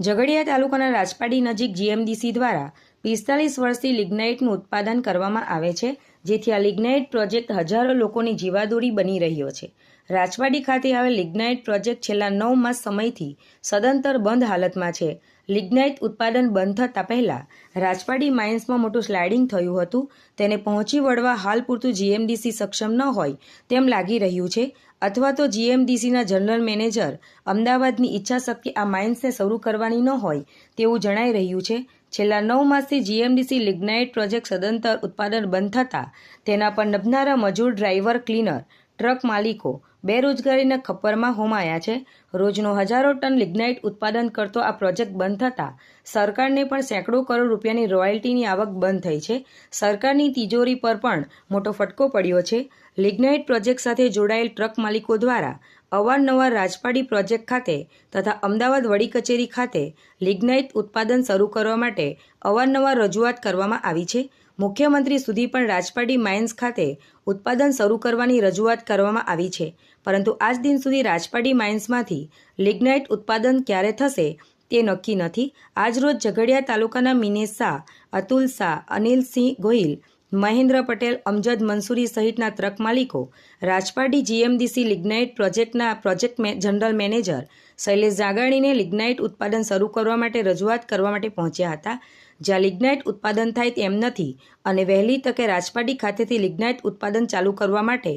ઝઘડિયા તાલુકાના રાજપાડી નજીક જીએમડીસી દ્વારા 45 વર્ષથી લિગ્નાઇટનું ઉત્પાદન કરવામાં આવે છે, જેથી આ લિગ્નાઇટ પ્રોજેક્ટ હજારો લોકોની જીવાદોરી બની રહ્યો છે. રાજપાડી ખાતે આવેલ લિગ્નાઇટ પ્રોજેક્ટ છેલ્લા 9 માસ સમયથી સદંતર બંધ હાલતમાં છે. લિગ્નાઇટ ઉત્પાદન બંધ થતાં પહેલાં રાજપાડી માઇન્સમાં મોટું સ્લાઇડિંગ થયું હતું. તેને પહોંચી વળવા હાલ પૂરતું જીએમડીસી સક્ષમ ન હોય તેમ લાગી રહ્યું છે, અથવા તો જીએમડીસીના જનરલ મેનેજર અમદાવાદની ઈચ્છાશક્તિ આ માઇન્સને શરૂ કરવાની ન હોય તેવું જણાઈ રહ્યું છે. છેલ્લા 9 માસથી જીએમડીસી લિગ્નાઇટ પ્રોજેક્ટ સદંતર ઉત્પાદન બંધ થતાં તેના પર નભનારા મજૂર, ડ્રાઈવર, ક્લીનર, ટ્રક માલિકો બેરોજગારીના ખપ્પરમાં હોમાયા છે. રોજનો હજારો ટન લિગ્નાઇટ ઉત્પાદન કરતો આ પ્રોજેક્ટ બંધ થતાં સરકારને પણ સેંકડો કરોડ રૂપિયાની રોયલ્ટીની આવક બંધ થઈ છે. સરકારની તિજોરી પર પણ મોટો ફટકો પડ્યો છે. લિગ્નાઇટ પ્રોજેક્ટ સાથે જોડાયેલ ટ્રક માલિકો દ્વારા અવારનવાર રાજપાડી પ્રોજેક્ટ ખાતે તથા અમદાવાદ વડી કચેરી ખાતે લિગ્નાઇટ ઉત્પાદન શરૂ કરવા માટે અવારનવાર રજૂઆત કરવામાં આવી છે. મુખ્યમંત્રી સુધી પણ રાજપાડી માઇન્સ ખાતે ઉત્પાદન શરૂ કરવાની રજૂઆત કરવામાં આવી છે, પરંતુ આજ દિન સુધી રાજપાડી માઇન્સમાંથી લિગ્નાઇટ ઉત્પાદન ક્યારે થશે તે નક્કી નથી. આજરોજ ઝઘડિયા તાલુકાના મિનેશ શાહ, અતુલ શાહ, અનિલસિંહ ગોહિલ, મહેન્દ્ર પટેલ, અમજદ મંસૂરી સહિતના ટ્રક માલિકો રાજપાડી જીએમડીસી લિગ્નાઇટ પ્રોજેક્ટના પ્રોજેક્ટ જનરલ મેનેજર શૈલેષ જાગાણીને લિગ્નાઇટ ઉત્પાદન શરૂ કરવા માટે રજૂઆત કરવા માટે પહોંચ્યા હતા. જ્યાં લિગ્નાઇટ ઉત્પાદન થાય તેમ નથી અને વહેલી તકે રાજપાડી ખાતેથી લિગ્નાઇટ ઉત્પાદન ચાલુ કરવા માટે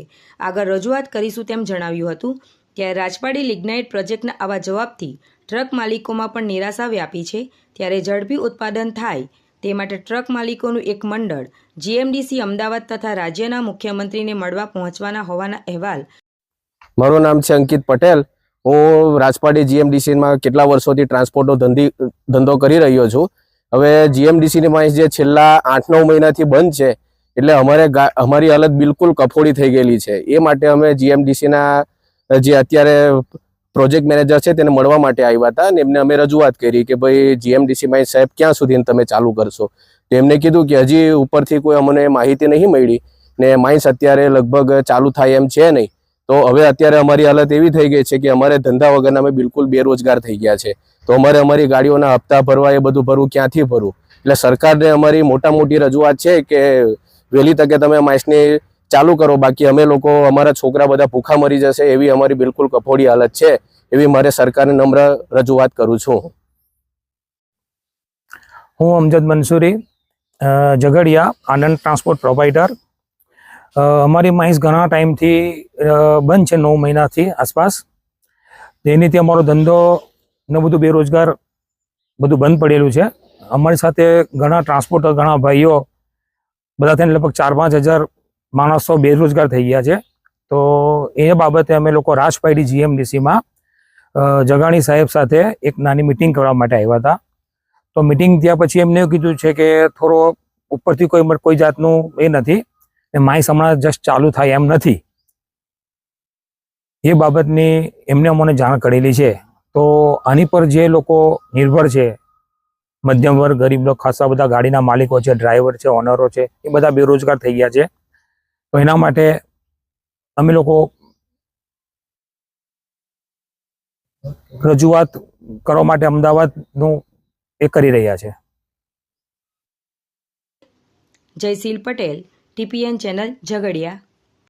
આગળ રજૂઆત કરીશું તેમ જણાવ્યું હતું. ત્યારે રાજપાડી લિગ્નાઇટ પ્રોજેક્ટના આવા જવાબથી ટ્રક માલિકોમાં પણ નિરાશા વ્યાપી છે. ત્યારે ઝડપી ઉત્પાદન થાય તે માટે ટ્રક માલિકોનું એક મંડળ જીએમડીસી અમદાવાદ તથા રાજ્યના મુખ્યમંત્રીને મળવા પહોંચવાના હોવાના અહેવાલ. મારું નામ છે અંકિત પટેલ. હું રાજપાડી જીએમડીસીમાં કેટલા વર્ષોથી ટ્રાન્સપોર્ટનો ધંધો કરી રહ્યો છું. હવે જીએમડીસીની માઇન્સ જે છેલ્લા 8-9 મહિનાથી બંધ છે, એટલે અમારી હાલત બિલકુલ કફોડી થઈ ગયેલી છે. એ માટે અમે જીએમડીસીના જે અત્યારે પ્રોજેક્ટ મેનેજર છે તેને મળવા માટે આવ્યા હતા અને એમને અમે રજૂઆત કરી કે ભાઈ જીએમડીસી માઇન્સ સાહેબ ક્યાં સુધી તમે ચાલુ કરશો. તો એમને કીધું કે હજી ઉપરથી કોઈ અમને માહિતી નહીં મળી ને માઇન્સ અત્યારે લગભગ ચાલુ થાય એમ છે નહીં. તો હવે અત્યારે અમારી હાલત એવી થઈ ગઈ છે કે અમારે ધંધા વગરના અમે બિલકુલ બેરોજગાર થઈ ગયા છે. તો અમારી ગાડીઓના હપ્તા ભરવા, એ બધું ભરવું ક્યાંથી ભરવું? એટલે સરકારને અમારી મોટી રજૂઆત છે કે વહેલી તકે તમે માઇન્સને ચાલુ કરો, બાકી અમે લોકો, અમારા છોકરા બધા ભૂખા મરી જશે એવી અમારી બિલકુલ કફોડી હાલત છે. એવી મારે સરકારને નમ્ર રજૂઆત કરું છું. હું અમજદ મંસૂરી, ઝઘડિયા, આનંદ ટ્રાન્સપોર્ટ પ્રોવાઈડર. અમારી માઇન્સ ઘણા ટાઈમથી બંધ છે, 9 મહિનાથી આસપાસ. તેનીથી અમારો ધંધો ને બધું બેરોજગાર બધું બંધ પડેલું છે. અમારી સાથે ઘણા ટ્રાન્સપોર્ટર, ઘણા ભાઈઓ બધા થઈને લગભગ 4-5 હજાર માણસો બેરોજગાર થઈ ગયા છે. તો એ બાબતે અમે લોકો રાજપાડી જીએમડીસીમાં જગાણી સાહેબ સાથે એક નાની મિટિંગ કરવા માટે આવ્યા હતા. તો મિટિંગ થયા પછી એમને એવું કીધું છે કે થોડો ઉપરથી કોઈ જાતનું એ નથી, માઇન્સ હમણાં જસ્ટ ચાલુ થાય એમ નથી. એ બાબતની એમને અમને જાણ કરેલી છે. તો આની પર જે લોકો નિર્ભર છે, મધ્યમ વર્ગ, ગરીબ લોકો, ખાસા બધા ગાડીના માલિકો છે, ડ્રાઈવર છે, ઓનરો છે, એ બધા બેરોજગાર થઈ ગયા છે. તો એના માટે અમે લોકો રજૂઆત કરવા માટે અમદાવાદનું એ કરી રહ્યા છે. Jayshil Patel, TPN channel, Jhagadia.